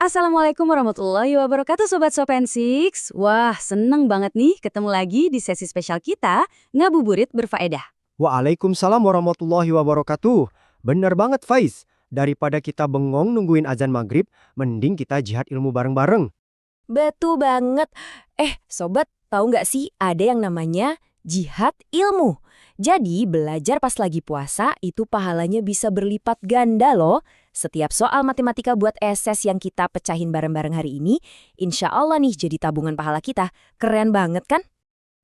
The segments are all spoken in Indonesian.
Assalamualaikum warahmatullahi wabarakatuh Sobat Sopensix. Wah, seneng banget nih ketemu lagi di sesi spesial kita, Ngabuburit Berfaedah. Waalaikumsalam warahmatullahi wabarakatuh. Bener banget, Faiz. Daripada kita bengong nungguin azan maghrib, mending kita jihad ilmu bareng-bareng. Betul banget. Sobat, tahu nggak sih ada yang namanya jihad ilmu? Jadi, belajar pas lagi puasa itu pahalanya bisa berlipat ganda loh. Setiap soal matematika buat SS yang kita pecahin bareng-bareng hari ini, insya Allah nih jadi tabungan pahala kita. Keren banget kan?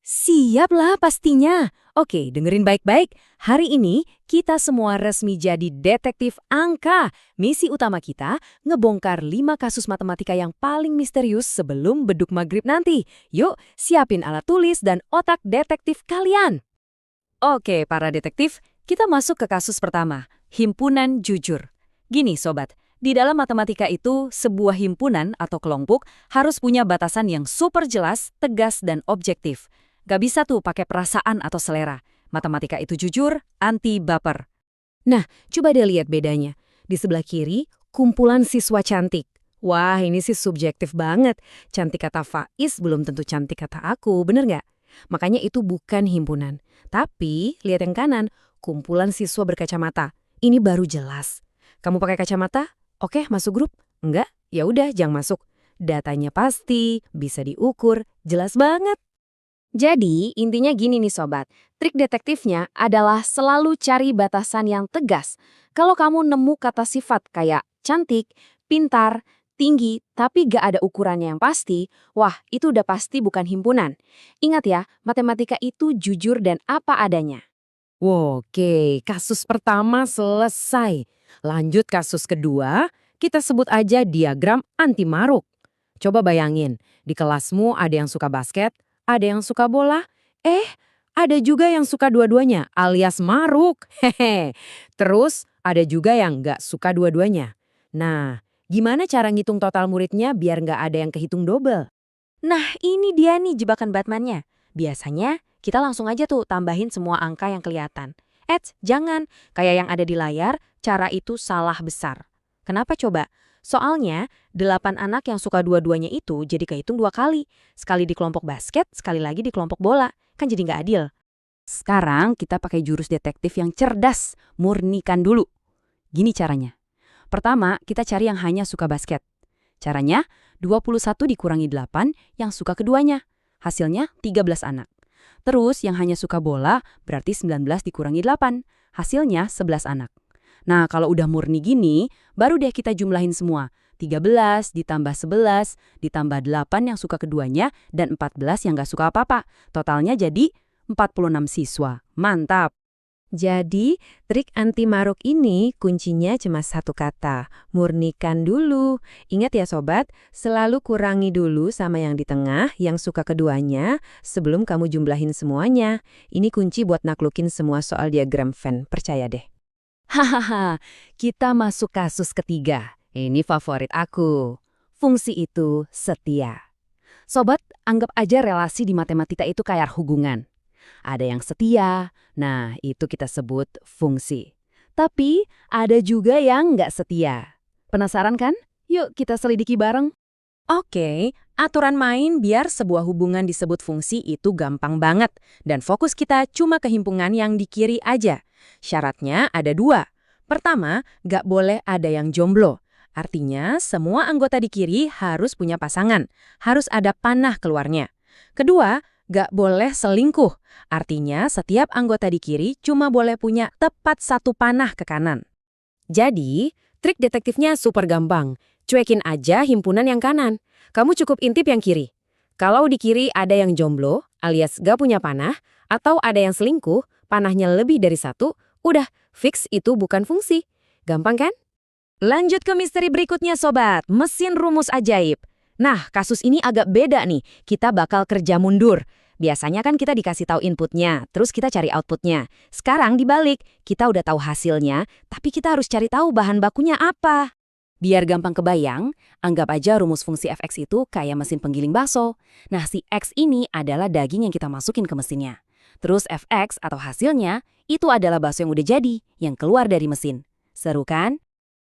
Siap lah pastinya. Oke, dengerin baik-baik. Hari ini kita semua resmi jadi detektif angka. Misi utama kita, ngebongkar 5 kasus matematika yang paling misterius sebelum beduk maghrib nanti. Yuk, siapin alat tulis dan otak detektif kalian. Oke, para detektif, kita masuk ke kasus pertama, himpunan jujur. Gini sobat, di dalam matematika itu sebuah himpunan atau kelompok harus punya batasan yang super jelas, tegas, dan objektif. Gak bisa tuh pakai perasaan atau selera. Matematika itu jujur, anti baper. Nah, coba deh lihat bedanya. Di sebelah kiri, kumpulan siswa cantik. Wah, ini sih subjektif banget. Cantik kata Faiz belum tentu cantik kata aku, bener nggak? Makanya itu bukan himpunan. Tapi, lihat yang kanan, kumpulan siswa berkacamata. Ini baru jelas. Kamu pakai kacamata? Oke, masuk grup. Enggak? Ya udah, jangan masuk. Datanya pasti, bisa diukur, jelas banget. Jadi, intinya gini nih sobat, trik detektifnya adalah selalu cari batasan yang tegas. Kalau kamu nemu kata sifat kayak cantik, pintar, tinggi, tapi gak ada ukurannya yang pasti, wah itu udah pasti bukan himpunan. Ingat ya, matematika itu jujur dan apa adanya. Oke, kasus pertama selesai. Lanjut kasus kedua, kita sebut aja diagram anti maruk. Coba bayangin, di kelasmu ada yang suka basket, ada yang suka bola, ada juga yang suka dua-duanya alias maruk. Hehe. Terus ada juga yang nggak suka dua-duanya. Nah, gimana cara ngitung total muridnya biar nggak ada yang kehitung double? Nah, ini dia nih jebakan Batman-nya. Biasanya, kita langsung aja tuh tambahin semua angka yang kelihatan. Jangan. Kayak yang ada di layar, cara itu salah besar. Kenapa coba? Soalnya, 8 anak yang suka dua-duanya itu jadi kehitung 2 kali. Sekali di kelompok basket, sekali lagi di kelompok bola. Kan jadi nggak adil. Sekarang kita pakai jurus detektif yang cerdas. Murnikan dulu. Gini caranya. Pertama, kita cari yang hanya suka basket. Caranya, 21 dikurangi 8 yang suka keduanya. Hasilnya 13 anak. Terus yang hanya suka bola berarti 19 dikurangi 8. Hasilnya 11 anak. Nah, kalau udah murni gini, baru deh kita jumlahin semua. 13 ditambah 11 ditambah 8 yang suka keduanya dan 14 yang gak suka apa-apa. Totalnya jadi 46 siswa. Mantap! Jadi, trik anti maruk ini kuncinya cuma satu kata, murnikan dulu. Ingat ya sobat, selalu kurangi dulu sama yang di tengah, yang suka keduanya, sebelum kamu jumlahin semuanya. Ini kunci buat naklukin semua soal diagram Venn, percaya deh. Hahaha, kita masuk kasus ketiga. Ini favorit aku. Fungsi itu setia. Sobat, anggap aja relasi di matematika itu kayak hubungan. Ada yang setia, nah itu kita sebut fungsi. Tapi ada juga yang nggak setia. Penasaran kan? Yuk kita selidiki bareng. Oke, aturan main biar sebuah hubungan disebut fungsi itu gampang banget. Dan fokus kita cuma ke himpunan yang di kiri aja. Syaratnya ada 2. Pertama, nggak boleh ada yang jomblo. Artinya, semua anggota di kiri harus punya pasangan. Harus ada panah keluarnya. Kedua, nggak boleh selingkuh. Artinya, setiap anggota di kiri cuma boleh punya tepat 1 panah ke kanan. Jadi, trik detektifnya super gampang. Cuekin aja himpunan yang kanan. Kamu cukup intip yang kiri. Kalau di kiri ada yang jomblo, alias nggak punya panah, atau ada yang selingkuh, panahnya lebih dari 1, udah, fix itu bukan fungsi. Gampang kan? Lanjut ke misteri berikutnya sobat, mesin rumus ajaib. Nah, kasus ini agak beda nih, kita bakal kerja mundur. Biasanya kan kita dikasih tahu inputnya, terus kita cari outputnya. Sekarang dibalik, kita udah tahu hasilnya, tapi kita harus cari tahu bahan bakunya apa. Biar gampang kebayang, anggap aja rumus fungsi fx itu kayak mesin penggiling bakso. Nah, si x ini adalah daging yang kita masukin ke mesinnya. Terus fx atau hasilnya, itu adalah bakso yang udah jadi, yang keluar dari mesin. Seru kan?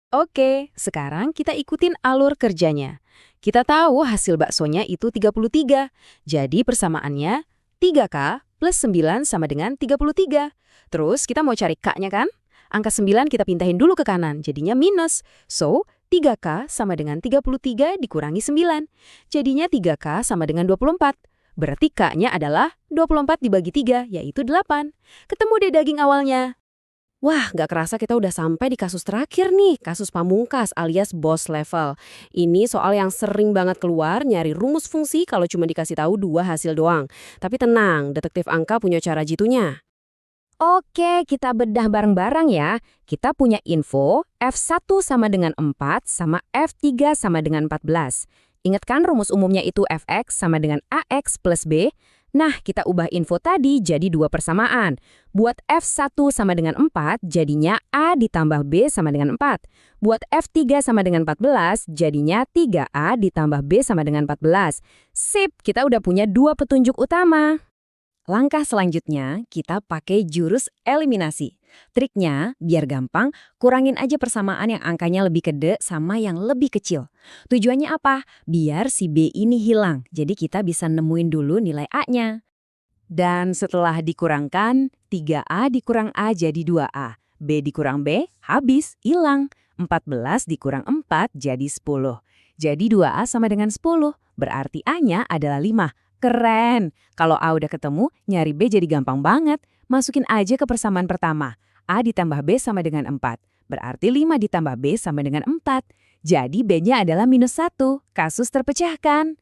Oke, sekarang kita ikutin alur kerjanya. Kita tahu hasil baksonya itu 33. Jadi persamaannya 3K plus 9 sama dengan 33. Terus kita mau cari K-nya kan? Angka 9 kita pindahin dulu ke kanan, jadinya minus. So, 3K sama dengan 33 dikurangi 9. Jadinya 3K sama dengan 24. Berarti K-nya adalah 24 dibagi 3, yaitu 8. Ketemu deh daging awalnya. Wah, nggak kerasa kita udah sampai di kasus terakhir nih, kasus pamungkas alias boss level. Ini soal yang sering banget keluar, nyari rumus fungsi kalau cuma dikasih tahu 2 hasil doang. Tapi tenang, detektif angka punya cara jitunya. Oke, kita bedah bareng-bareng ya. Kita punya info F1 sama dengan 4 sama F3 sama dengan 14. Ingat kan rumus umumnya itu Fx sama dengan Ax plus B? Nah, kita ubah info tadi jadi 2 persamaan. Buat F1 sama dengan 4, jadinya A ditambah B sama dengan 4. Buat F3 sama dengan 14, jadinya 3A ditambah B sama dengan 14. Sip, kita udah punya 2 petunjuk utama. Langkah selanjutnya, kita pakai jurus eliminasi. Triknya, biar gampang, kurangin aja persamaan yang angkanya lebih gede sama yang lebih kecil. Tujuannya apa? Biar si B ini hilang, jadi kita bisa nemuin dulu nilai A-nya. Dan setelah dikurangkan, 3A dikurang A jadi 2A. B dikurang B, habis, hilang. 14 dikurang 4 jadi 10. Jadi 2A sama dengan 10, berarti A-nya adalah 5. Keren! Kalau A udah ketemu, nyari B jadi gampang banget. Masukin aja ke persamaan pertama. A ditambah B sama dengan 4. Berarti 5 ditambah B sama dengan 4. Jadi B-nya adalah minus 1. Kasus terpecahkan.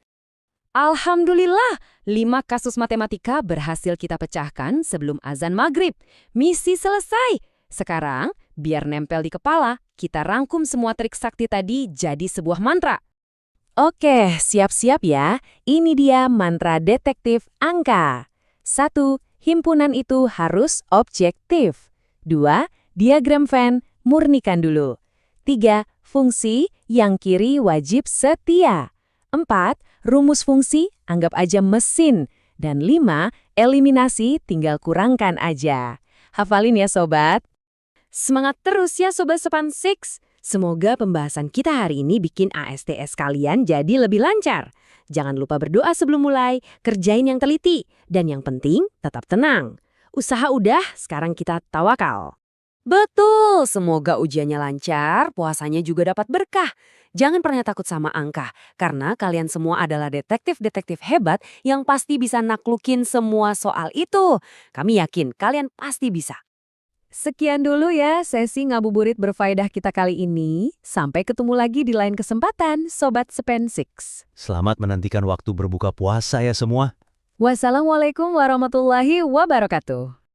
Alhamdulillah, 5 kasus matematika berhasil kita pecahkan sebelum azan maghrib. Misi selesai. Sekarang, biar nempel di kepala, kita rangkum semua trik sakti tadi jadi sebuah mantra. Oke, siap-siap ya. Ini dia mantra detektif angka. 1. Himpunan itu harus objektif. 2. Diagram Venn, murnikan dulu. 3. Fungsi yang kiri wajib setia. 4. Rumus fungsi, anggap aja mesin. Dan 5. Eliminasi, tinggal kurangkan aja. Hafalin ya sobat. Semangat terus ya Sobat Sepan 6. Semoga pembahasan kita hari ini bikin ASTS kalian jadi lebih lancar. Jangan lupa berdoa sebelum mulai, kerjain yang teliti, dan yang penting tetap tenang. Usaha udah, sekarang kita tawakal. Betul, semoga ujiannya lancar, puasanya juga dapat berkah. Jangan pernah takut sama angka, karena kalian semua adalah detektif-detektif hebat yang pasti bisa naklukin semua soal itu. Kami yakin kalian pasti bisa. Sekian dulu ya sesi ngabuburit berfaedah kita kali ini. Sampai ketemu lagi di lain kesempatan, Sobat Sepen 6. Selamat menantikan waktu berbuka puasa ya semua. Wassalamualaikum warahmatullahi wabarakatuh.